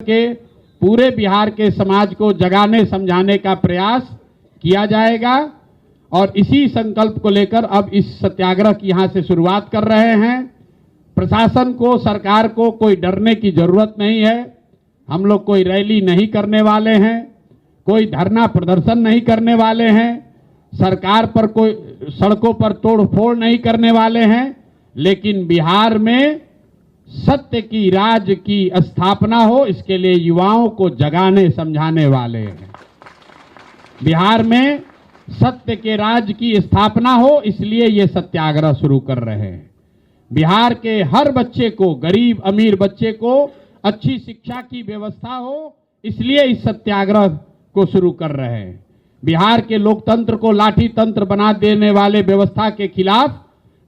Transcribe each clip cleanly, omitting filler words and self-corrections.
के पूरे बिहार के समाज को जगाने समझाने का प्रयास किया जाएगा और इसी संकल्प को लेकर अब इस सत्याग्रह की यहां से शुरुआत कर रहे हैं। प्रशासन को, सरकार को कोई डरने की जरूरत नहीं है। हम लोग कोई रैली नहीं करने वाले हैं, कोई धरना प्रदर्शन नहीं करने वाले हैं, सरकार पर कोई सड़कों पर तोड़फोड़ नहीं करने वाले हैं, लेकिन बिहार में सत्य की राज की स्थापना हो, इसके लिए युवाओं को जगाने समझाने वाले हैं। बिहार में सत्य के राज की स्थापना हो, इसलिए ये सत्याग्रह शुरू कर रहे हैं। बिहार के हर बच्चे को, गरीब अमीर बच्चे को अच्छी शिक्षा की व्यवस्था हो, इसलिए इस सत्याग्रह को शुरू कर रहे हैं। बिहार के लोकतंत्र को लाठी तंत्र बना देने वाले व्यवस्था के खिलाफ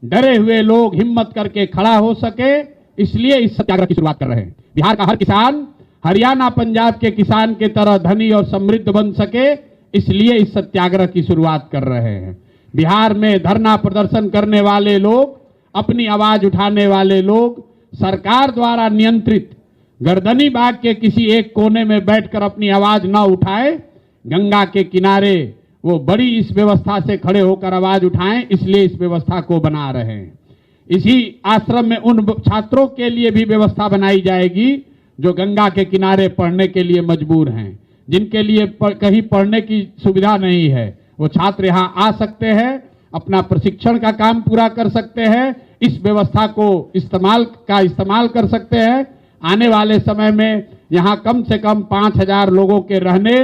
डरे हुए लोग हिम्मत करके खड़ा हो सके, इसलिए इस सत्याग्रह की शुरुआत कर रहे हैं। बिहार का हर किसान हरियाणा पंजाब के किसान के तरह धनी और समृद्ध बन सके, इसलिए इस सत्याग्रह की शुरुआत कर रहे हैं। बिहार में धरना प्रदर्शन करने वाले लोग, अपनी आवाज उठाने वाले लोग सरकार द्वारा नियंत्रित गर्दनी बाग के किसी एक कोने में बैठकर अपनी आवाज न उठाए, गंगा के किनारे वो बड़ी इस व्यवस्था से खड़े होकर आवाज उठाएं, इसलिए इस व्यवस्था को बना रहे हैं। इसी आश्रम में उन छात्रों के लिए भी व्यवस्था बनाई जाएगी जो गंगा के किनारे पढ़ने के लिए मजबूर हैं, जिनके लिए कहीं पढ़ने की सुविधा नहीं है। वो छात्र यहाँ आ सकते हैं, अपना प्रशिक्षण का काम पूरा कर सकते हैं, इस व्यवस्था को इस्तेमाल कर सकते हैं। आने वाले समय में यहाँ कम से कम 5,000 लोगों के रहने,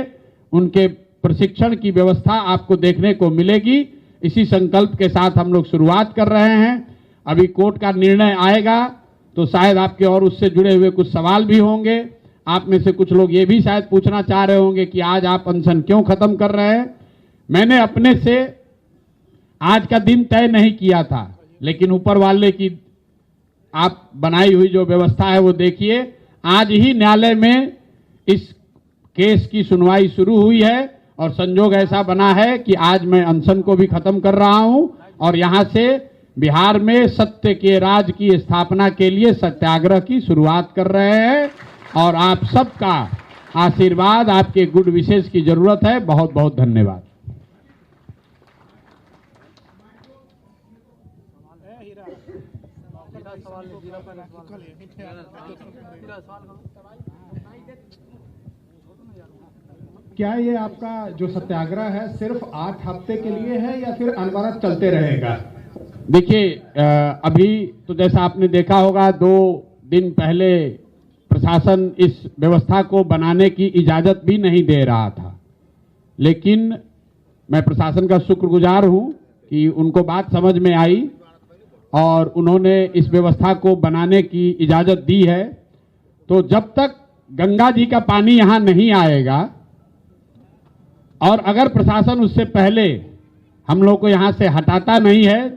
उनके प्रशिक्षण की व्यवस्था आपको देखने को मिलेगी। इसी संकल्प के साथ हम लोग शुरुआत कर रहे हैं। अभी कोर्ट का निर्णय आएगा तो शायद आपके और उससे जुड़े हुए कुछ सवाल भी होंगे। आप में से कुछ लोग ये भी शायद पूछना चाह रहे होंगे कि आज आप अनशन क्यों खत्म कर रहे हैं। मैंने अपने से आज का दिन तय नहीं किया था, लेकिन ऊपर वाले की आप बनाई हुई जो व्यवस्था है वो देखिए। आज ही न्यायालय में इस केस की सुनवाई शुरू हुई है और संजोग ऐसा बना है कि आज मैं अनशन को भी खत्म कर रहा हूं और यहां से बिहार में सत्य के राज की स्थापना के लिए सत्याग्रह की शुरुआत कर रहे हैं और आप सबका आशीर्वाद, आपके गुड विशेष की जरूरत है। बहुत बहुत धन्यवाद। क्या ये आपका जो सत्याग्रह है सिर्फ 8 हफ्ते के लिए है या फिर अनवरत चलते रहेगा? देखिए, अभी तो जैसा आपने देखा होगा 2 दिन पहले प्रशासन इस व्यवस्था को बनाने की इजाजत भी नहीं दे रहा था, लेकिन मैं प्रशासन का शुक्रगुजार हूं कि उनको बात समझ में आई और उन्होंने इस व्यवस्था को बनाने की इजाजत दी है। तो जब तक गंगा जी का पानी यहां नहीं आएगा और अगर प्रशासन उससे पहले हम लोग को यहां से हटाता नहीं है,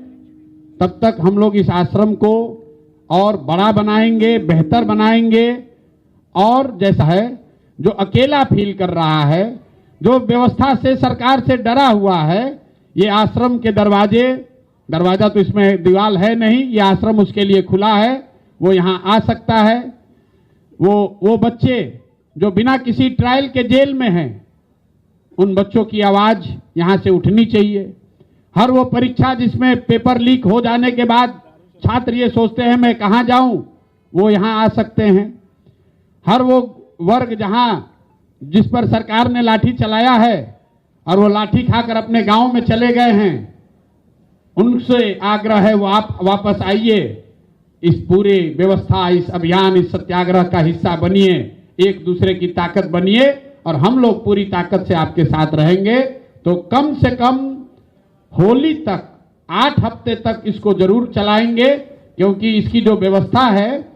तब तक हम लोग इस आश्रम को और बड़ा बनाएंगे, बेहतर बनाएंगे। और जैसा है जो अकेला फील कर रहा है, जो व्यवस्था से, सरकार से डरा हुआ है, ये आश्रम के दरवाजा तो इसमें दीवार है नहीं, ये आश्रम उसके लिए खुला है, वो यहाँ आ सकता है। वो बच्चे जो बिना किसी ट्रायल के जेल में हैं, उन बच्चों की आवाज यहाँ से उठनी चाहिए। हर वो परीक्षा जिसमें पेपर लीक हो जाने के बाद छात्र ये सोचते हैं मैं कहाँ जाऊं, वो यहाँ आ सकते हैं। हर वो वर्ग जिस पर सरकार ने लाठी चलाया है और वो लाठी खाकर अपने गांव में चले गए हैं, उनसे आग्रह है वो आप वापस आइए, इस पूरी व्यवस्था, इस अभियान, इस सत्याग्रह का हिस्सा बनिए, एक दूसरे की ताकत बनिए और हम लोग पूरी ताकत से आपके साथ रहेंगे। तो कम से कम होली तक 8 हफ्ते तक इसको जरूर चलाएंगे, क्योंकि इसकी जो व्यवस्था है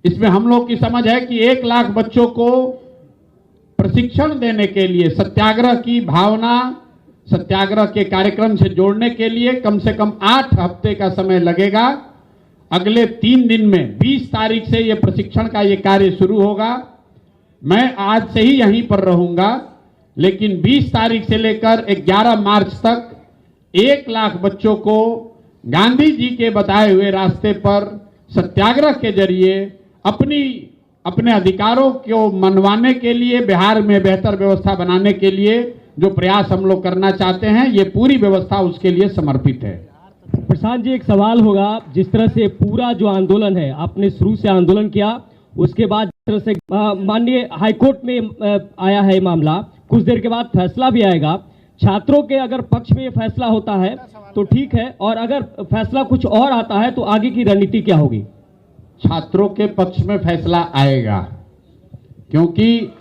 इसमें हम लोग की समझ है कि 1 लाख बच्चों को प्रशिक्षण देने के लिए, सत्याग्रह की भावना, सत्याग्रह के कार्यक्रम से जोड़ने के लिए कम से कम 8 हफ्ते का समय लगेगा। अगले 3 दिन में 20 तारीख से ये प्रशिक्षण का ये कार्य शुरू होगा। मैं आज से ही यहीं पर रहूंगा, लेकिन 20 तारीख से लेकर 11 मार्च तक 1 लाख बच्चों को गांधी जी के बताए हुए रास्ते पर सत्याग्रह के जरिए अपनी अपने अधिकारों को मनवाने के लिए, बिहार में बेहतर व्यवस्था बनाने के लिए जो प्रयास हम लोग करना चाहते हैं, ये पूरी व्यवस्था उसके लिए समर्पित है। प्रशांत जी, एक सवाल होगा, जिस तरह से पूरा जो आंदोलन है, आपने शुरू से आंदोलन किया, उसके बाद जिस तरह से माननीय हाईकोर्ट में आया है मामला, कुछ देर के बाद फैसला भी आएगा। छात्रों के अगर पक्ष में ये फैसला होता है तो ठीक है, और अगर फैसला कुछ और आता है तो आगे की रणनीति क्या होगी? छात्रों के पक्ष में फैसला आएगा, क्योंकि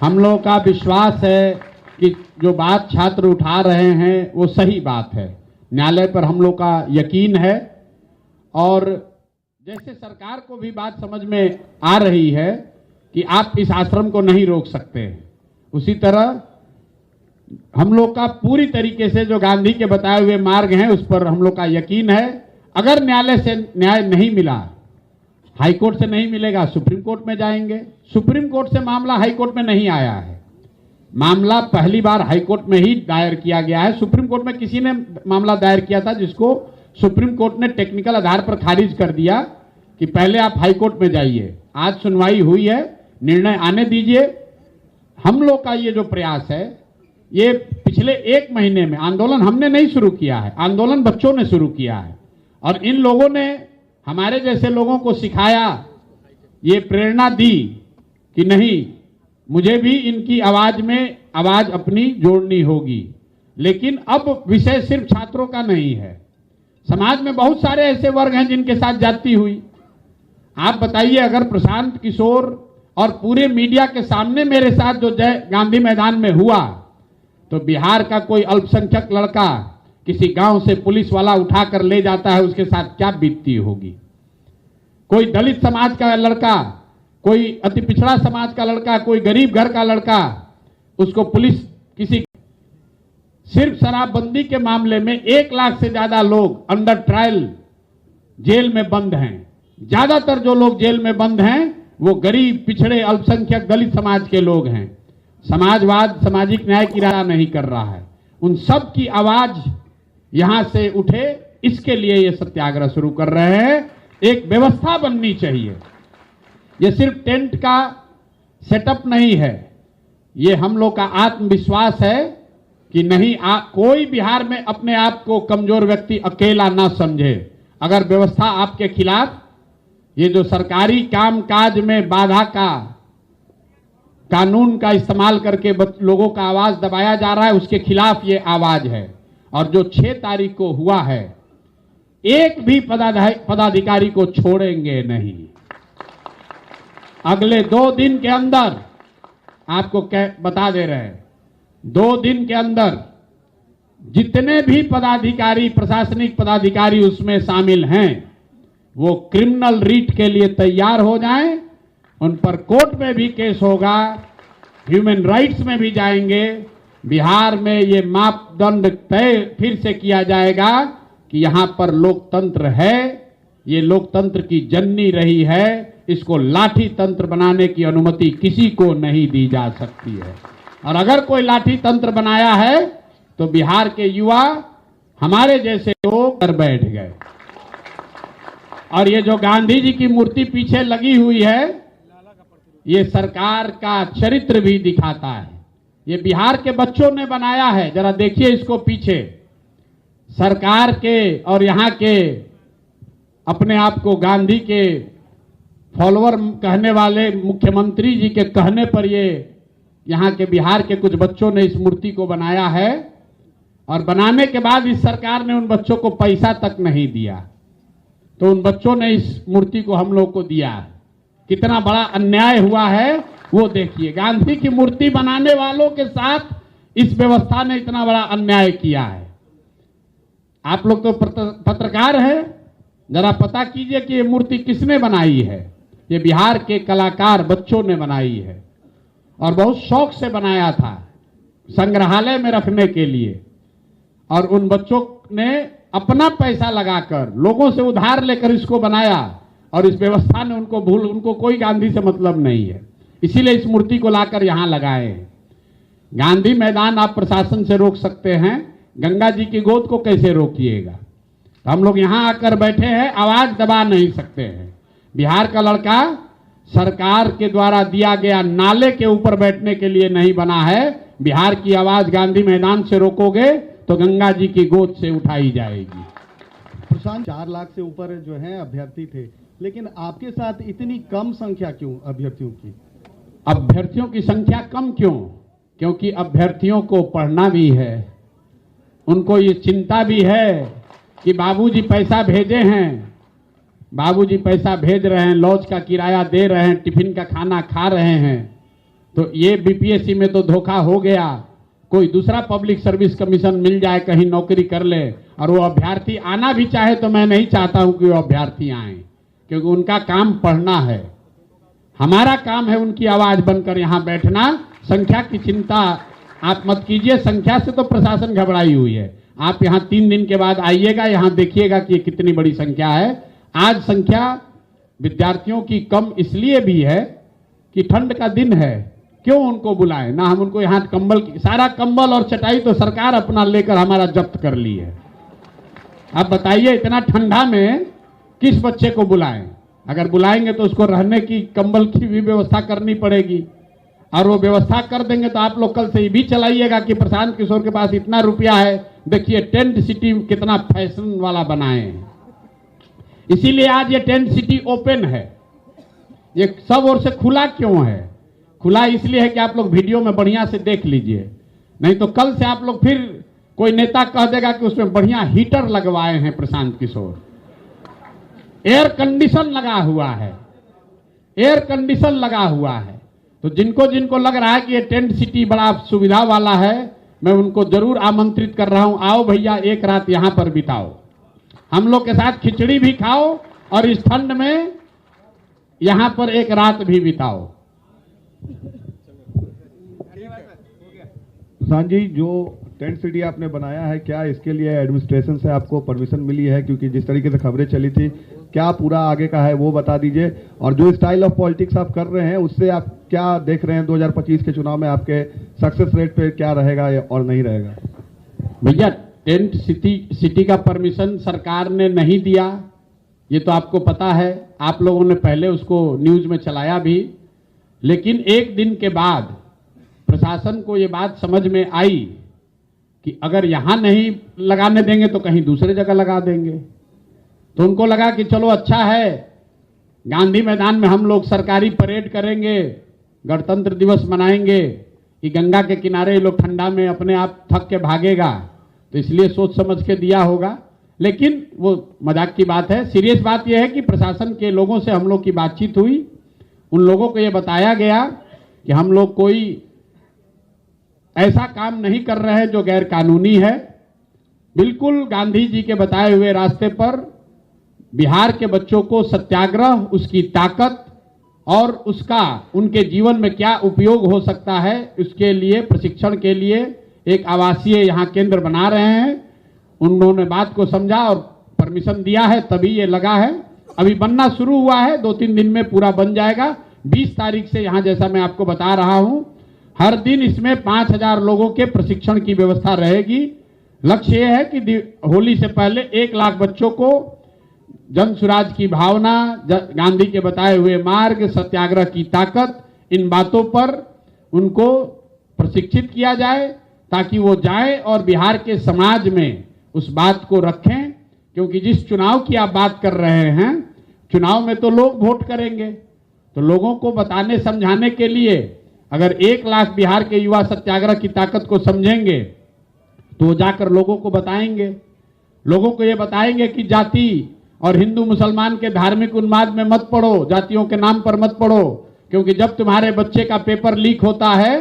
हम लोगों का विश्वास है कि जो बात छात्र उठा रहे हैं वो सही बात है। न्यायालय पर हम लोग का यकीन है, और जैसे सरकार को भी बात समझ में आ रही है कि आप इस आश्रम को नहीं रोक सकते, उसी तरह हम लोग का पूरी तरीके से जो गांधी के बताए हुए मार्ग हैं उस पर हम लोग का यकीन है। अगर न्यायालय से न्याय नहीं मिला, हाई कोर्ट से नहीं मिलेगा, सुप्रीम कोर्ट में जाएंगे। सुप्रीम कोर्ट से मामला हाई कोर्ट में नहीं आया है, मामला पहली बार हाई कोर्ट में ही दायर किया गया है। सुप्रीम कोर्ट में किसी ने मामला दायर किया था जिसको सुप्रीम कोर्ट ने टेक्निकल आधार पर खारिज कर दिया कि पहले आप हाई कोर्ट में जाइए। आज सुनवाई हुई है, निर्णय आने दीजिए। हम लोग का ये जो प्रयास है, ये पिछले 1 महीने में आंदोलन हमने नहीं शुरू किया है, आंदोलन बच्चों ने शुरू किया है, और इन लोगों ने हमारे जैसे लोगों को सिखाया, ये प्रेरणा दी कि नहीं, मुझे भी इनकी आवाज में आवाज अपनी जोड़नी होगी। लेकिन अब विषय सिर्फ छात्रों का नहीं है, समाज में बहुत सारे ऐसे वर्ग हैं जिनके साथ जाती हुई। आप बताइए, अगर प्रशांत किशोर और पूरे मीडिया के सामने मेरे साथ जो जय गांधी मैदान में हुआ, तो बिहार का कोई अल्पसंख्यक लड़का किसी गांव से पुलिस वाला उठाकर ले जाता है, उसके साथ क्या बीतती होगी। कोई दलित समाज का लड़का, कोई अति पिछड़ा समाज का लड़का, कोई गरीब घर का लड़का, उसको पुलिस किसी, सिर्फ शराबबंदी के मामले में 1 लाख से ज्यादा लोग अंडर ट्रायल जेल में बंद हैं। ज्यादातर जो लोग जेल में बंद हैं वो गरीब, पिछड़े, अल्पसंख्यक, दलित समाज के लोग हैं। समाजवाद सामाजिक न्याय की राह नहीं कर रहा है। उन सब की आवाज यहां से उठे, इसके लिए ये सत्याग्रह शुरू कर रहे हैं। एक व्यवस्था बननी चाहिए, ये सिर्फ टेंट का सेटअप नहीं है, ये हम लोग का आत्मविश्वास है कि नहीं, कोई बिहार में अपने आप को कमजोर व्यक्ति अकेला ना समझे। अगर व्यवस्था आपके खिलाफ, ये जो सरकारी कामकाज में बाधा का, कानून का इस्तेमाल करके लोगों का आवाज दबाया जा रहा है, उसके खिलाफ ये आवाज है। और जो 6 तारीख को हुआ है, एक भी पदाधिकारी को छोड़ेंगे नहीं। अगले 2 दिन के अंदर, आपको बता दे रहे हैं, 2 दिन के अंदर जितने भी पदाधिकारी, प्रशासनिक पदाधिकारी उसमें शामिल हैं, वो क्रिमिनल रीट के लिए तैयार हो जाएं। उन पर कोर्ट में भी केस होगा, ह्यूमन राइट्स में भी जाएंगे। बिहार में ये मापदंड तय फिर से किया जाएगा कि यहां पर लोकतंत्र है, ये लोकतंत्र की जननी रही है, इसको लाठी तंत्र बनाने की अनुमति किसी को नहीं दी जा सकती है। और अगर कोई लाठी तंत्र बनाया है तो बिहार के युवा, हमारे जैसे लोग कर बैठ गए। और ये जो गांधी जी की मूर्ति पीछे लगी हुई है, ये सरकार का चरित्र भी दिखाता है। ये बिहार के बच्चों ने बनाया है, जरा देखिए इसको पीछे। सरकार के और यहाँ के अपने आप को गांधी के फॉलोअर कहने वाले मुख्यमंत्री जी के कहने पर ये यहाँ के बिहार के कुछ बच्चों ने इस मूर्ति को बनाया है। और बनाने के बाद इस सरकार ने उन बच्चों को पैसा तक नहीं दिया, तो उन बच्चों ने इस मूर्ति को हम लोग को दिया। कितना बड़ा अन्याय हुआ है वो देखिए। गांधी की मूर्ति बनाने वालों के साथ इस व्यवस्था ने इतना बड़ा अन्याय किया है। आप लोग तो पत्रकार हैं, जरा पता कीजिए कि ये मूर्ति किसने बनाई है। ये बिहार के कलाकार बच्चों ने बनाई है, और बहुत शौक से बनाया था, संग्रहालय में रखने के लिए। और उन बच्चों ने अपना पैसा लगाकर, लोगों से उधार लेकर इसको बनाया, और इस व्यवस्था ने उनको कोई गांधी से मतलब नहीं है, इसीलिए इस मूर्ति को लाकर यहां लगाए हैं। गांधी मैदान आप प्रशासन से रोक सकते हैं, गंगा जी की गोद को कैसे रोकिएगा। तो हम लोग यहां आकर बैठे हैं, आवाज दबा नहीं सकते हैं। बिहार का लड़का सरकार के द्वारा दिया गया नाले के ऊपर बैठने के लिए नहीं बना है। बिहार की आवाज गांधी मैदान से रोकोगे तो गंगा जी की गोद से उठाई जाएगी। प्रशांत 4 लाख से ऊपर जो है अभ्यर्थी थे, लेकिन आपके साथ इतनी कम संख्या क्यों अभ्यर्थियों की? अभ्यर्थियों की संख्या कम क्यों? क्योंकि अभ्यर्थियों को पढ़ना भी है, उनको ये चिंता भी है कि बाबूजी पैसा भेजे हैं, बाबूजी पैसा भेज रहे हैं, लॉज का किराया दे रहे हैं, टिफिन का खाना खा रहे हैं, तो ये बीपीएससी में तो धोखा हो गया। कोई दूसरा पब्लिक सर्विस कमीशन मिल जाए, कहीं नौकरी कर ले, और वो अभ्यर्थी आना भी चाहे तो मैं नहीं चाहता हूं कि वो अभ्यर्थी आए, क्योंकि उनका काम पढ़ना है। हमारा काम है उनकी आवाज बनकर यहां बैठना। संख्या की चिंता आप मत कीजिए, संख्या से तो प्रशासन घबराई हुई है। आप यहां 3 दिन के बाद आइएगा, यहां देखिएगा कि कितनी बड़ी संख्या है। आज संख्या विद्यार्थियों की कम इसलिए भी है कि ठंड का दिन है, क्यों उनको बुलाएं ना। हम उनको यहाँ कंबल, सारा कंबल और चटाई तो सरकार अपना लेकर हमारा जब्त कर ली है। अब बताइए इतना ठंडा में किस बच्चे को बुलाएं? अगर बुलाएंगे तो उसको रहने की, कंबल की भी व्यवस्था करनी पड़ेगी, और वो व्यवस्था कर देंगे तो आप लोग कल से ये भी चलाइएगा कि प्रशांत किशोर के पास इतना रुपया है, देखिए टेंट सिटी कितना फैशन वाला बनाए हैं। इसीलिए आज ये टेंट सिटी ओपन है, ये सब ओर से खुला क्यों है? खुला इसलिए है कि आप लोग वीडियो में बढ़िया से देख लीजिए, नहीं तो कल से आप लोग फिर कोई नेता कह देगा कि उसमें बढ़िया हीटर लगवाए हैं प्रशांत किशोर, एयर कंडीशन लगा हुआ है, एयर कंडीशन लगा हुआ है। तो जिनको जिनको लग रहा है कि ये टेंट सिटी बड़ा सुविधा वाला है, मैं उनको जरूर आमंत्रित कर रहा हूं, आओ भैया एक रात यहां पर बिताओ, हम लोग के साथ खिचड़ी भी खाओ और इस ठंड में यहां पर एक रात भी बिताओ। प्रशांत जी, जो टेंट सिटी आपने बनाया है, क्या इसके लिए एडमिनिस्ट्रेशन से आपको परमिशन मिली है? क्योंकि जिस तरीके से खबरें चली थी, क्या पूरा आगे का है वो बता दीजिए। और जो स्टाइल ऑफ पॉलिटिक्स आप कर रहे हैं, उससे आप क्या देख रहे हैं 2025 के चुनाव में? आपके सक्सेस रेट पे क्या रहेगा और नहीं रहेगा? भैया टेंट सिटी का परमिशन सरकार ने नहीं दिया, ये तो आपको पता है, आप लोगों ने पहले उसको न्यूज में चलाया भी। लेकिन एक दिन के बाद प्रशासन को ये बात समझ में आई कि अगर यहां नहीं लगाने देंगे तो कहीं दूसरे जगह लगा देंगे। तो उनको लगा कि चलो अच्छा है, गांधी मैदान में हम लोग सरकारी परेड करेंगे, गणतंत्र दिवस मनाएंगे, कि गंगा के किनारे लोग ठंडा में अपने आप थक के भागेगा, तो इसलिए सोच समझ के दिया होगा। लेकिन वो मजाक की बात है। सीरियस बात यह है कि प्रशासन के लोगों से हम लोग की बातचीत हुई, उन लोगों को यह बताया गया कि हम लोग कोई ऐसा काम नहीं कर रहे हैं जो गैर कानूनी है। बिल्कुल गांधी जी के बताए हुए रास्ते पर बिहार के बच्चों को सत्याग्रह, उसकी ताकत और उसका उनके जीवन में क्या उपयोग हो सकता है, उसके लिए प्रशिक्षण के लिए एक आवासीय यहाँ केंद्र बना रहे हैं। उन्होंने बात को समझा और परमिशन दिया है, तभी ये लगा है। अभी बनना शुरू हुआ है, 2-3 दिन में पूरा बन जाएगा। 20 तारीख से यहाँ, जैसा मैं आपको बता रहा हूं, हर दिन इसमें 5000 लोगों के प्रशिक्षण की व्यवस्था रहेगी। लक्ष्य यह है कि होली से पहले 1 लाख बच्चों को जन सुराज की भावना, गांधी के बताए हुए मार्ग, सत्याग्रह की ताकत, इन बातों पर उनको प्रशिक्षित किया जाए, ताकि वो जाए और बिहार के समाज में उस बात को रखें। क्योंकि जिस चुनाव की आप बात कर रहे हैं, चुनाव में तो लोग वोट करेंगे, तो लोगों को बताने समझाने के लिए अगर 1 लाख बिहार के युवा सत्याग्रह की ताकत को समझेंगे तो वो जाकर लोगों को बताएंगे, लोगों को ये बताएंगे कि जाति और हिंदू मुसलमान के धार्मिक उन्माद में मत पड़ो, जातियों के नाम पर मत पड़ो। क्योंकि जब तुम्हारे बच्चे का पेपर लीक होता है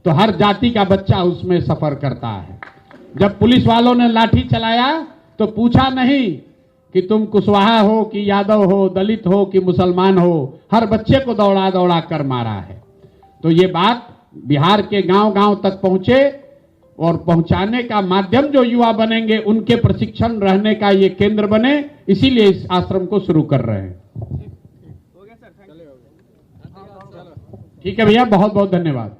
तो हर जाति का बच्चा उसमें सफर करता है। जब पुलिस वालों ने लाठी चलाया तो पूछा नहीं कि तुम कुशवाहा हो कि यादव हो, दलित हो कि मुसलमान हो, हर बच्चे को दौड़ा दौड़ा कर मारा है। तो ये बात बिहार के गांव-गांव तक पहुंचे और पहुंचाने का माध्यम जो युवा बनेंगे, उनके प्रशिक्षण रहने का ये केंद्र बने, इसीलिए इस आश्रम को शुरू कर रहे हैं। ठीक है भैया, बहुत बहुत धन्यवाद।